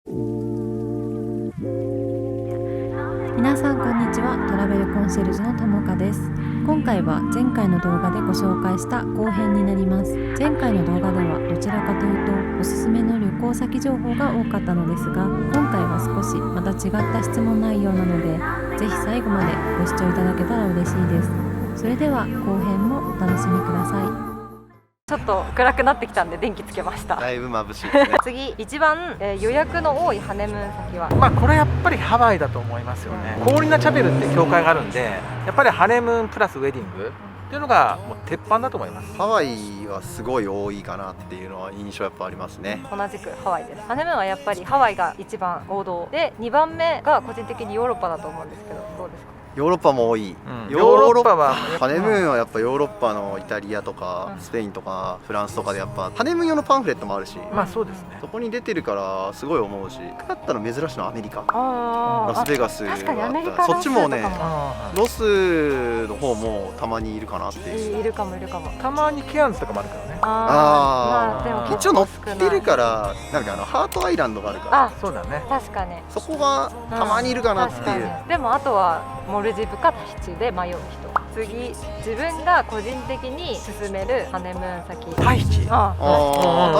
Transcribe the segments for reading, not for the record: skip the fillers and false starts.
皆さんこんにちは。トラベルコンシェルジュのともかです。今回は前回の動画でご紹介した後編になります。前回の動画ではどちらかというとおすすめの旅行先情報が多かったのですが、今回は少しまた違った質問内容なので、ぜひ最後までご視聴いただけたら嬉しいです。それでは後編もお楽しみください。ちょっと暗くなってきたんで電気つけました。だいぶ眩しいですね。次、一番、予約の多いハネムーン先は、これやっぱりハワイだと思いますよね。コーリナチャペルって教会があるんで、やっぱりハネムーンプラスウェディングっていうのがもう鉄板だと思います。ハワイはすごい多いかなっていうのは印象やっぱありますね。同じくハワイです。ハネムーンはやっぱりハワイが一番王道で、2番目が個人的にヨーロッパだと思うんですけど、どうですか？ヨーロッパも多い、ヨーロッパはハネムーンはやっぱヨーロッパのイタリアとかスペインとかフランスとかでやっぱハネムーン用のパンフレットもあるし、そうですね。そこに出てるからすごい思うし、だったら珍しいのはアメリカ、ララスベガス確かにアメリカそっちもね、あロスの方もたまにいるかなっていう。いるかも。たまにケアンズとかもあるからね。でも一応乗ってるから、なんかハートアイランドがあるから、そうだね。確かにそこがたまにいるかなっていう。でもあとはモルジブかタヒチで迷う人。次、自分が個人的に勧めるハネムーン先、タヒチ。タ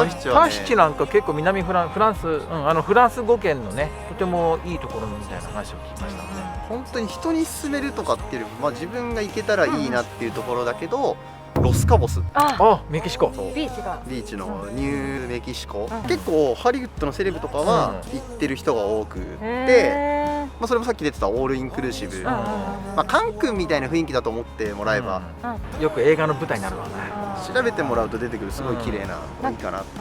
ヒチはね、タヒチなんか結構南フランス、フランス語圏のね、とてもいいところみたいな話を聞きましたね。本当に人に勧めるとかっていうよりも、自分が行けたらいいなっていうところだけど、ロスカボス、メキシコビーチがビーチのニューメキシコ、結構ハリウッドのセレブとかは行ってる人が多くて、それもさっき出てたオールインクルーシブ、カンクンみたいな雰囲気だと思ってもらえば、よく映画の舞台になるわね。調べてもらうと出てくるすごい綺麗な雰囲気かなって。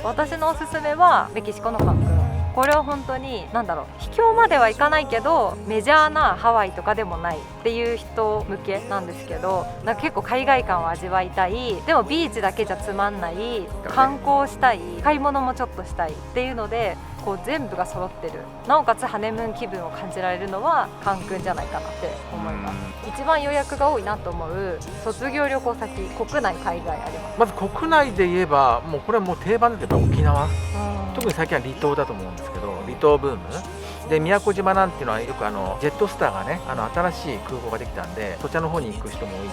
私のおすすめはメキシコのカンクン。これは本当に秘境まではいかないけどメジャーなハワイとかでもないっていう人向けなんですけど、結構海外感を味わいたい、でもビーチだけじゃつまんない、観光したい、買い物もちょっとしたいっていうので、こう全部が揃ってる、なおかつハネムーン気分を感じられるのはカンクンじゃないかなって思います。一番予約が多いなと思う卒業旅行先、国内海外あります？まず国内で言えば、もうこれはもう定番で言えば沖縄、特に最近は離島だと思うんですけど、離島ブームで、宮古島なんていうのはよくジェットスターがね、新しい空港ができたんで、そちらの方に行く人も多いし、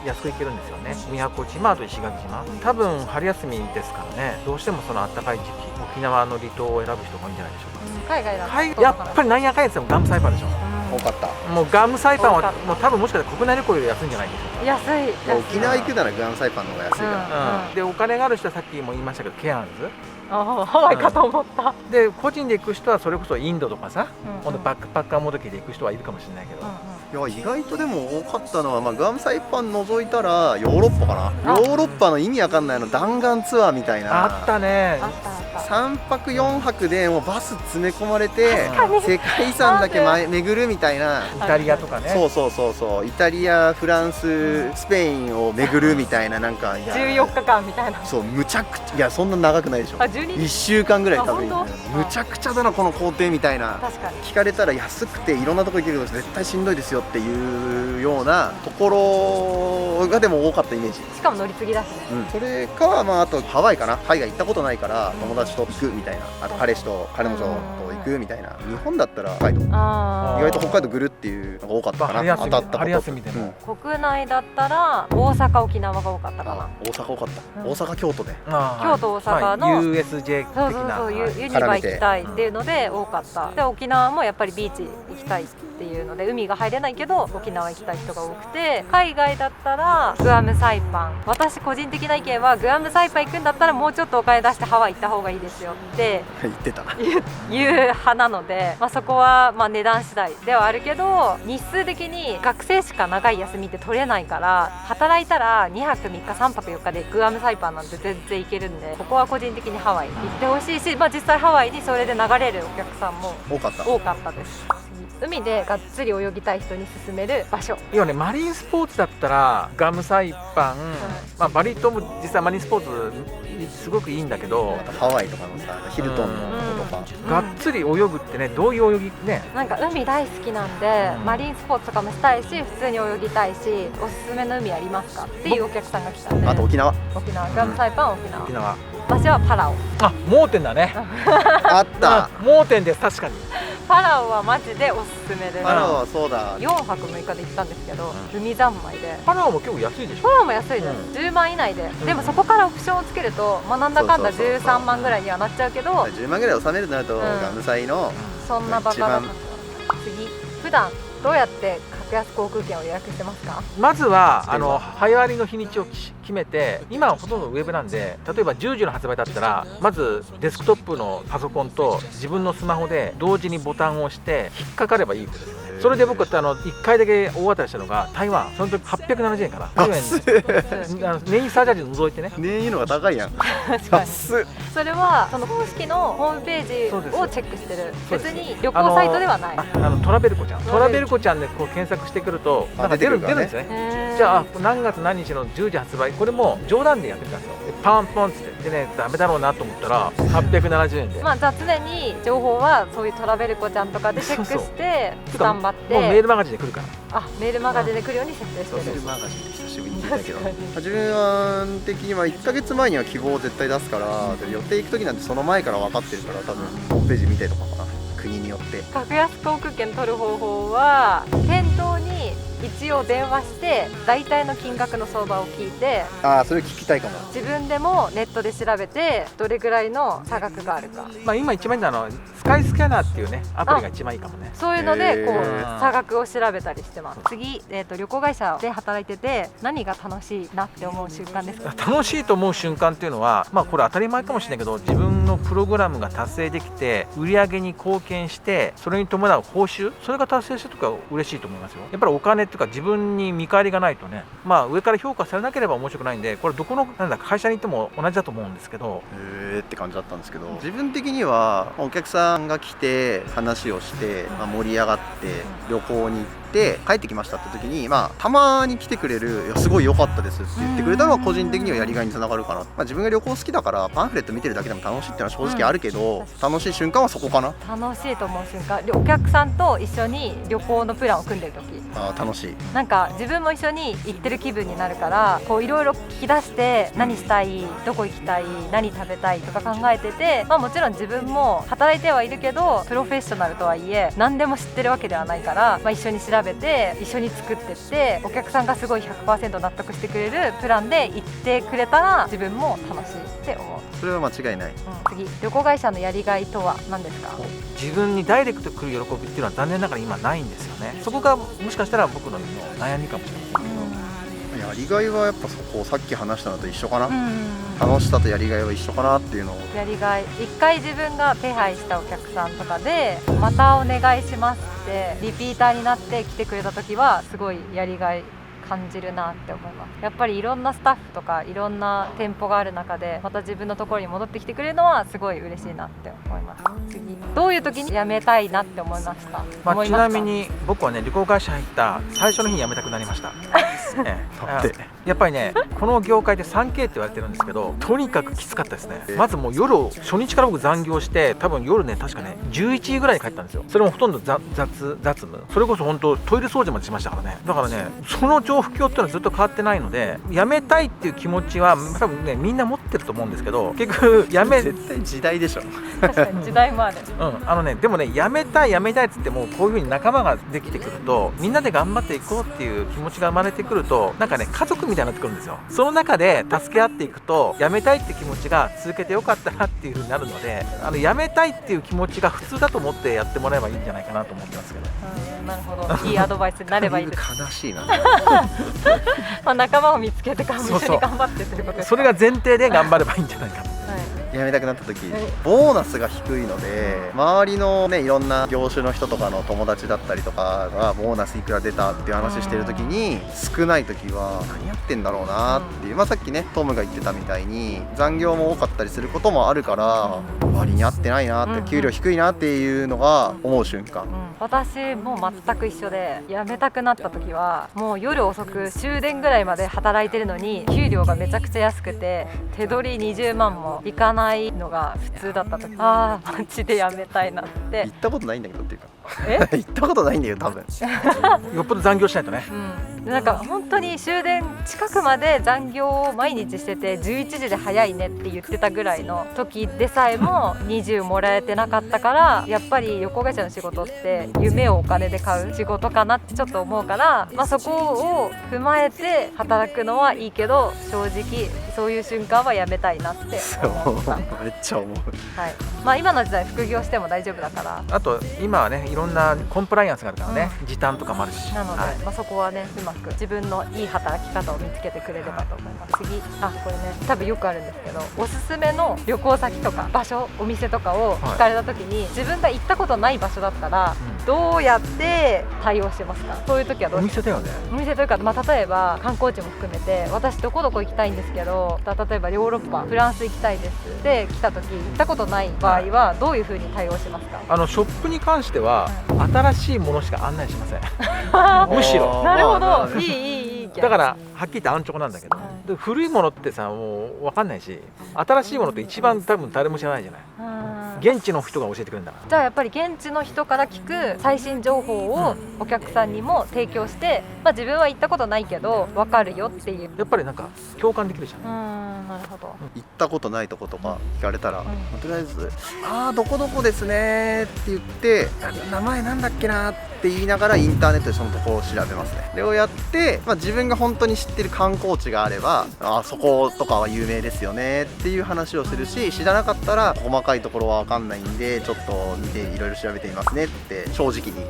安く行けるんですよね。宮古島、あと石垣島、多分春休みですからね、どうしてもその暖かい時期、沖縄の離島を選ぶ人が多いんじゃないでしょうか。海外だとやっぱりなんやかんやでもガムサイパンでしょ。多かった。もうガムサイパンはもう多分もしかしたら国内旅行より安いんじゃないでしょうか。安い。沖縄行くならグアムサイパンの方が安いから、でお金がある人はさっきも言いましたけどケアンズ、ハワイかと思った。で個人で行く人はそれこそインドとかさ、今度バックパッカーもどきで行く人はいるかもしれないけど、いや意外とでも多かったのは、グアムサイパン除いたらヨーロッパかな。ヨーロッパの意味わかんない弾丸ツアーみたいな、あったね。3泊4泊でもうバス詰め込まれて世界遺産だけ巡るみたいな。イタリアとかね。そうイタリア、フランス、スペインを巡るみたいな、なんか14日間みたいな。そう、むちゃくちゃ、いやそんな長くないでしょ。1週間ぐらい多分。むちゃくちゃだなこの工程みたいな。聞かれたら安くていろんなとこ行けるけど絶対しんどいですよっていうようなところがでも多かったイメージ。しかも乗り継ぎだしね。それかあとハワイかな。海外行ったことないから友達と行くみたいな、あと彼氏と彼女と行くみたいな。日本だったら北海道、意外と北海道ぐるっていうのが多かったかな。当たった春休みでも。国内だったら大阪、沖縄が多かったかな。大阪多かった。大阪、京都で、京都、大阪の USJ 的なユニバ行きたいっていうので多かった。で沖縄もやっぱりビーチ行きたいっていうので、海が入れないけど沖縄行きたい人が多くて、海外だったらグアムサイパン。私個人的な意見はグアムサイパン行くんだったらもうちょっとお金出してハワイ行った方がいいですよって言ってた言う派なので、そこは値段次第ではあるけど、日数的に学生しか長い休みって取れないから、働いたら2泊3日3泊4日でグアムサイパンなんて全然行けるんで、ここは個人的にハワイ行ってほしいし、実際ハワイにそれで流れるお客さんも多かったです。海でがっつり泳ぎたい人に勧める場所。要はね、マリンスポーツだったらガムサイパン、バリ島も実際マリンスポーツすごくいいんだけど、ハワイとかのさ、ヒルトンのとか、がっつり泳ぐってね、どういう泳ぎね。なんか海大好きなんで、マリンスポーツとかもしたいし、普通に泳ぎたいし、おすすめの海ありますかっていうお客さんが来たんで。あと沖縄、ガムサイパン沖縄。場所はパラオ。あ、盲点だね。あった盲点です、確かに。パラオはマジでおすすめです。パラオはそうだ。4泊6日で行ったんですけど、海三昧で。パラオも結構安いでしょ。パラオも安いです、10万以内で。でもそこからオプションをつけると、まあ、なんだかんだ13万ぐらいにはなっちゃうけど、10万ぐらい納めるとなると、ガムサイのそんなバカだ。次、普段どうやって格安航空券を予約してますか？まずは早割りの日にちを決めて、今はほとんどウェブなんで、例えば10時の発売だったら、まずデスクトップのパソコンと自分のスマホで同時にボタンを押して引っかかればいいですよね。それで僕って1回だけ大当たりしたのが台湾、その時870円かな、10円、燃油サーチャージ除いてね。燃油のが高いやん。確かに。それはその公式のホームページをチェックしてる。別に旅行サイトではない。トラベルコちゃん、トラベルコちゃんでこう検索してくるとなんか出るんですよね。じゃあ何月何日の10時発売、これも冗談でやってたんですよ。パンポンってでね、ダメだろうなと思ったら870円で。まあじゃあ常に情報はそういうトラベルコちゃんとかでチェックしてスタンバって。もうメールマガジンで来るから。あ、メールマガジンで来るように設定してる。メールマガジンで久しぶりに聞いたけど、自分的には1ヶ月前には希望を絶対出すから、予定行く時なんてその前から分かってるから、多分ホームページ見てとかかな、国によって。格安航空券取る方法は、店頭に一応電話して大体の金額の相場を聞いて、ああ、それ聞きたいかも。自分でもネットで調べてどれぐらいの差額があるか。まあ今一番いいのはスカイスキャナーっていうねアプリが一番いいかもね。そういうのでこう差額を調べたりしてます。次、旅行会社で働いてて何が楽しいなって思う瞬間ですか？楽しいと思う瞬間っていうのは、まあこれ当たり前かもしれないけど、自分のプログラムが達成できて売り上げに貢献して、それに伴う報酬、それが達成した時は嬉しいと思いますよ。やっぱりお金っていうか自分に見返りがないとね、まあ上から評価されなければ面白くないんで、これどこの会社に行っても同じだと思うんですけど。って感じだったんですけど、自分的にはお客さんが来て話をして、盛り上がって旅行に行って帰ってきましたって時に、たまに来てくれる、いやすごい良かったですって言ってくれたのは個人的にはやりがいにつながるかな。自分が旅行好きだからパンフレット見てるだけでも楽しいってのは正直あるけど、楽しい瞬間はそこかな。楽しいと思う瞬間、お客さんと一緒に旅行のプランを組んでる時。楽しい。なんか自分も一緒に行ってる気分になるから、こういろいろ聞き出して何したい、どこ行きたい、何食べたいとか考えてて、もちろん自分も働いてはいるけどプロフェッショナルとはいえ何でも知ってるわけではないから、一緒に調べて一緒に作ってって、お客さんがすごい 100% 納得してくれるプランで行ってくれたら自分も楽しいって思う。それは間違いない。次、旅行会社のやりがいとは何ですか？自分にダイレクト来る喜びっていうのは残念ながら今ないんですよね。そこがもしかしたら僕の悩みかもしれないけど、やりがいはやっぱそこ、さっき話したのと一緒かな。楽しさとやりがいは一緒かなっていうのを。やりがい、一回自分が手配したお客さんとかでまたお願いしますってリピーターになって来てくれた時はすごいやりがい感じるなって思います。やっぱりいろんなスタッフとかいろんな店舗がある中でまた自分のところに戻ってきてくれるのはすごい嬉しいなって思います。次、どういう時に辞めたいなって思いました？ちなみに僕はね、旅行会社入った最初の日に辞めたくなりました。やっぱりね、この業界で 3K って言われてるんですけど、とにかくきつかったですね。まずもう夜、初日から僕残業して、多分夜ね、確かね11時ぐらいに帰ったんですよ。それもほとんど雑務、それこそ本当トイレ掃除までしましたからね。だからね、その状況っていうのはずっと変わってないので、辞めたいっていう気持ちは多分ねみんな持ってると思うんですけど、結局絶対時代でしょ。確かに時代もある。でもね、辞めたいっつってもこういう風に仲間ができてくると、みんなで頑張っていこうっていう気持ちが生まれてくると、なんかね家族みたいになってくるんですよ。その中で助け合っていくと、辞めたいって気持ちが続けてよかったなっていう風になるので、辞めたいっていう気持ちが普通だと思ってやってもらえばいいんじゃないかなと思ってますけど。なるほど、いいアドバイスになればいいです。悲しいな。仲間を見つけて一緒に頑張ってということですか？それが前提で頑張ればいいんじゃないかな。辞めたくなった時、ボーナスが低いので、周りのねいろんな業種の人とかの友達だったりとかがボーナスいくら出たっていう話してる時に、少ない時は何やってんだろうなっていう、さっきねトムが言ってたみたいに残業も多かったりすることもあるから、割に合ってないなって、給料低いなっていうのが思う瞬間。私も全く一緒で、辞めたくなった時はもう夜遅く終電ぐらいまで働いてるのに給料がめちゃくちゃ安くて手取り20万もいかないのが普通だった時、マジで辞めたいなって。行ったことないんだけどっていうか行ったことないんだよ多分。よっぽど残業しないとね。でなんか本当に終電近くまで残業を毎日してて11時で早いねって言ってたぐらいの時でさえも20もらえてなかったから、やっぱり旅行会社の仕事って夢をお金で買う仕事かなってちょっと思うから、そこを踏まえて働くのはいいけど、正直そういう瞬間はやめたいなって思った。めっちゃ思う。はい、今の時代副業しても大丈夫だから。あと今はね、いろんなコンプライアンスがあるからね、時短とかもあるし、なので、そこはねうまく自分のいい働き方を見つけてくれればと思います。次、これね多分よくあるんですけど、おすすめの旅行先とか場所、お店とかを聞かれた時に、自分が行ったことない場所だったらどうやって対応しますか？そういう時はどうおですか？店だよね。お店というか、例えば観光地も含めて、私どこどこ行きたいんですけど、例えばヨーロッパ、フランス行きたいですで来た時、行ったことない場合はどういう風に対応しますか？ショップに関しては、新しいものしか案内しません。むしろ。なるほど、いいだからはっきり言って安直なんだけど、で古いものってさ、もう分かんないし、新しいものって一番多分誰も知らないじゃない。現地の人が教えてくれるんだから。じゃあやっぱり現地の人から聞く最新情報をお客さんにも提供して、自分は行ったことないけど分かるよっていう。やっぱりなんか共感できるじゃん。なるほど。行ったことないとことか聞かれたら、とりあえずどこどこですねって言って、名前なんだっけなって言いながらインターネットでそのところを調べますね。それをやって、自分が本当に知ってる観光地があれば、そことかは有名ですよねっていう話をするし、知らなかったら細かいところは分かんないんでちょっと見ていろいろ調べてみますねって正直に。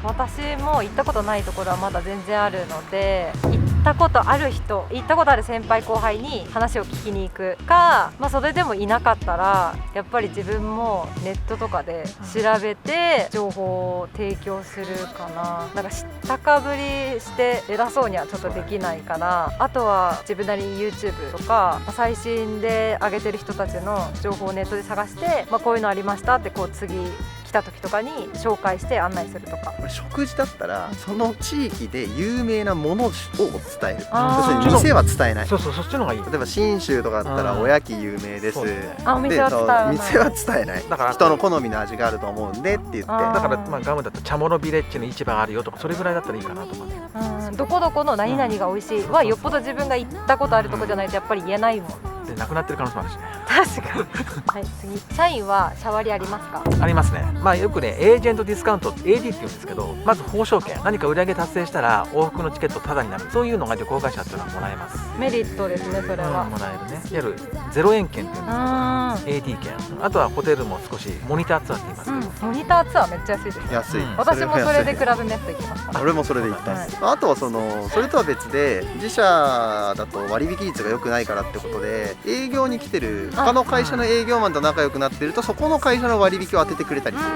私も行ったことないところはまだ全然あるので、行ったことある人、行ったことある先輩後輩に話を聞きに行くか、それでもいなかったらやっぱり自分もネットとかで調べて情報を提供するかな。なんか知ったかぶりして偉そうにはちょっとできないから、あとは自分なりに YouTube とか最新で上げてる人たちの情報をネットで探して、こういうのありましたって次来た時とかに紹介して案内するとか。食事だったらその地域で有名なものを伝える。あー、店は伝えない。そうそう、そっちの方がいい。例えば信州とかだったらおやき有名です。お店は伝えない。店は伝えない。だから人の好みの味があると思うんでって言って。だだからガムだとチャモロビレッジの市場あるよとか、それぐらいだったらいいかなとかね。どこどこの何々が美味しいはよっぽど自分が行ったことあるとこじゃないとやっぱり言えないもん。でなくなってる可能性もあるしね。確かに。はい、次、社員はシャワリありますか？ありますね。よくね、エージェントディスカウント AD って言うんですけど、まず報奨券、何か売り上げ達成したら往復のチケットタダになる、そういうのが旅行会社っていうのはもらえます。メリットですね、それは。もらえるね。いわゆる0円券っていうんですけど、AD 券。あとはホテルも少しモニターツアーって言いますけど、モニターツアーめっちゃ安いです。安い。私もそれでクラブメット行きました。俺もそれで行ったんです。あとはそれとは別で、自社だと割引率が良くないからってことで、営業に来てる他の会社の営業マンと仲良くなってると、そこの会社の割引を当ててくれたりする。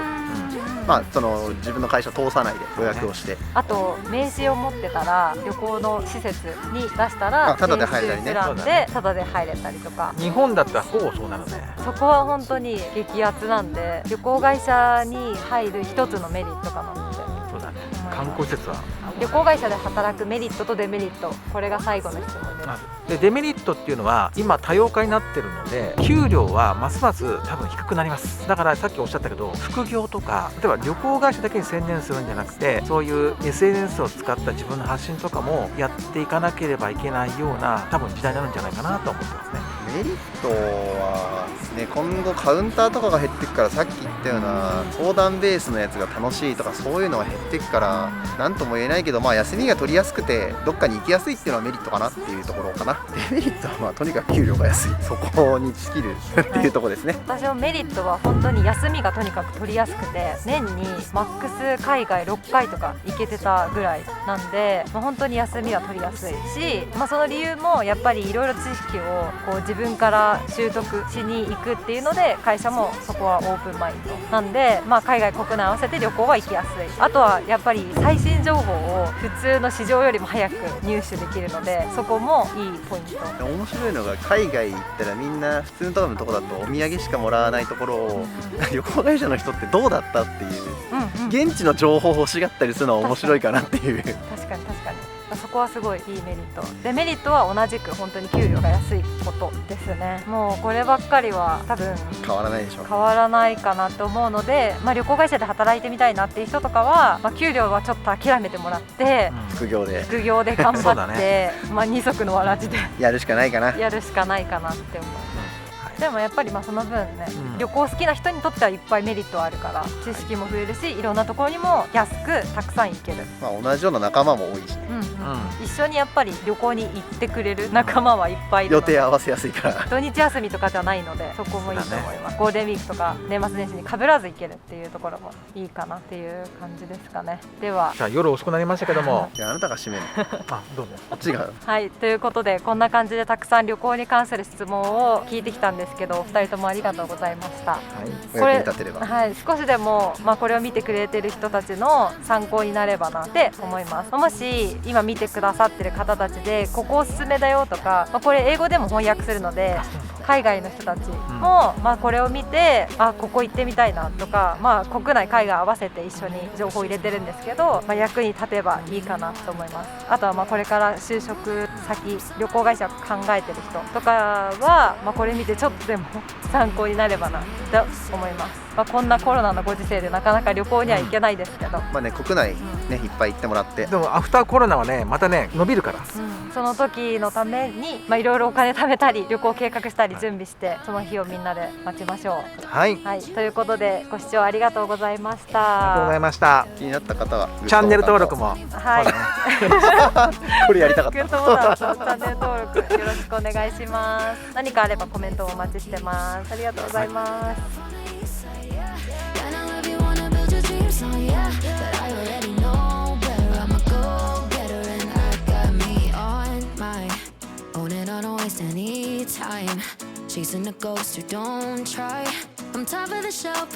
自分の会社通さないで予約をして、あと名刺を持ってたら旅行の施設に出したらタダで入れたりね。プランでタダで入れたりとか。日本だったらほぼそうなので、そこは本当に激アツなんで、旅行会社に入る一つのメリットかなって。そうだね。観光施設は旅行会社で働くメリットとデメリット、これが最後の質問です。でデメリットっていうのは今多様化になってるので、給料はますます多分低くなります。だからさっきおっしゃったけど、副業とか例えば旅行会社だけに専念するんじゃなくて、そういう SNS を使った自分の発信とかもやっていかなければいけないような多分時代になるんじゃないかなと思ってますね。メリットはね、今後カウンターとかが減っていくから、さっき言ったような相談ベースのやつが楽しいとかそういうのは減っていくから何とも言えないけど、休みが取りやすくてどっかに行きやすいっていうのはメリットかなっていうところかな。デメリットはとにかく給料が安い、そこに尽きるっていうところですね。私のメリットは本当に休みがとにかく取りやすくて、年にマックス海外6回とか行けてたぐらいなんで、本当に休みは取りやすいし、その理由もやっぱりいろいろ知識を自分から習得しに行くっていうので、会社もそこはオープンマインドなんで、海外国内合わせて旅行は行きやすい。あとはやっぱり最新情報を普通の市場よりも早く入手できるので、そこもいいポイント。面白いのが、海外行ったらみんな普通のとこだとお土産しかもらわないところを旅行会社の人ってどうだったっていう、現地の情報を欲しがったりするのは面白いかなっていう。確かにそこはすごいいいメリットで、メリットは同じく本当に給料が安いことですね。もうこればっかりは多分変わらないでしょ。変わらないかなと思うので、旅行会社で働いてみたいなっていう人とかは、給料はちょっと諦めてもらって、副業で頑張って、ね、二足のわらじでやるしかないかなやるしかないかなって思う。でもやっぱりその分ね、旅行好きな人にとってはいっぱいメリットはあるから、知識も増えるし、いろんなところにも安くたくさん行ける。同じような仲間も多いし、一緒にやっぱり旅行に行ってくれる仲間はいっぱいいるので、予定合わせやすいから土日休みとかじゃないので、そこもいいと思います。ゴールデンウィークとか年末年始に被らず行けるっていうところもいいかなっていう感じですかね。ではじゃあ夜遅くなりましたけどもいや、あなたが締めるどうぞ。こっちがはい、ということでこんな感じでたくさん旅行に関する質問を聞いてきたんですけど、お二人ともありがとうございました。お役に立てれば、はい、少しでも、これを見てくれてる人たちの参考になればなって思います。もし今見てくださってる方たちでここおすすめだよとか、これ英語でも翻訳するので海外の人たちも、これを見てここ行ってみたいなとか、国内海外合わせて一緒に情報を入れてるんですけど、役に立てばいいかなと思います。あとはこれから就職先旅行会社を考えてる人とかは、これ見てちょっとでも参考になればなと思います。こんなコロナのご時世でなかなか旅行には行けないですけど、国内ね、いっぱい行ってもらって、でもアフターコロナはねまたね伸びるから、その時のためにいろいろお金貯めたり旅行を計画したり準備して、その日をみんなで待ちましょう。はい、ということでご視聴ありがとうございました。ありがとうございました。気になった方はチャンネル登録もこれやりたかったグッドボタンとチャンネル登録よろしくお願いします。何かあればコメントをお待ちしてます。ありがとうございます。Chasing a ghost who don't try. I'm top of the shelf.